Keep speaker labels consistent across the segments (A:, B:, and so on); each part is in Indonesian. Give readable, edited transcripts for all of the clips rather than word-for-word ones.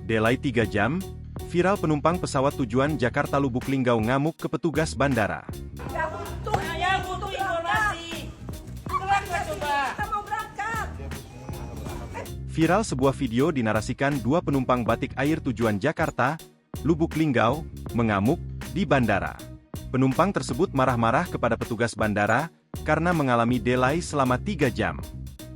A: Delay 3 jam, viral penumpang pesawat tujuan Jakarta Lubuk Linggau ngamuk ke petugas bandara.
B: Saya butuh informasi. Kenapa coba? Kita mau berangkat.
A: Viral sebuah video dinarasikan dua penumpang batik air tujuan Jakarta, Lubuk Linggau, mengamuk di bandara. Penumpang tersebut marah-marah kepada petugas bandara karena mengalami delay selama 3 jam.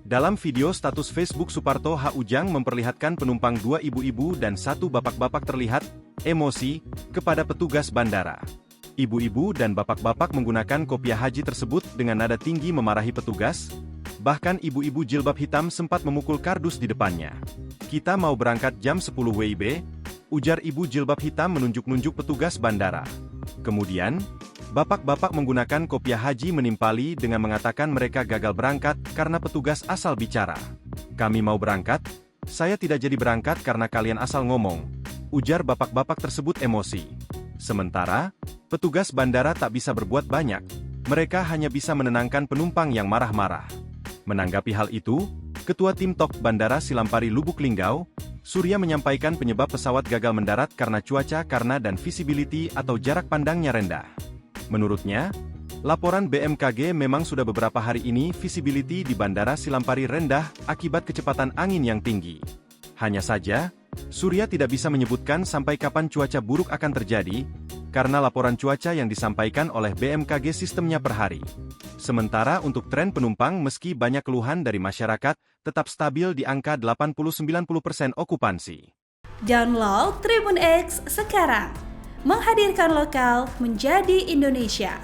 A: Dalam video status Facebook Suparto H. Ujang memperlihatkan penumpang dua ibu-ibu dan satu bapak-bapak terlihat emosi kepada petugas bandara. Ibu-ibu dan bapak-bapak menggunakan kopiah haji tersebut dengan nada tinggi memarahi petugas, bahkan ibu-ibu jilbab hitam sempat memukul kardus di depannya. "Kita mau berangkat jam 10 WIB, ujar ibu jilbab hitam menunjuk-nunjuk petugas bandara. Kemudian, bapak-bapak menggunakan kopiah haji menimpali dengan mengatakan mereka gagal berangkat karena petugas asal bicara. "Kami mau berangkat, saya tidak jadi berangkat karena kalian asal ngomong," ujar bapak-bapak tersebut emosi. Sementara, petugas bandara tak bisa berbuat banyak, mereka hanya bisa menenangkan penumpang yang marah-marah. Menanggapi hal itu, Ketua Tim Tok Bandara Silampari Lubuk Linggau, Surya menyampaikan penyebab pesawat gagal mendarat karena cuaca dan visibility atau jarak pandangnya rendah. Menurutnya, laporan BMKG memang sudah beberapa hari ini visibility di Bandara Silampari rendah akibat kecepatan angin yang tinggi. Hanya saja, Surya tidak bisa menyebutkan sampai kapan cuaca buruk akan terjadi, karena laporan cuaca yang disampaikan oleh BMKG sistemnya per hari. Sementara untuk tren penumpang meski banyak keluhan dari masyarakat, tetap stabil di angka 80-90% okupansi.
C: Download Tribun X sekarang, menghadirkan lokal menjadi Indonesia.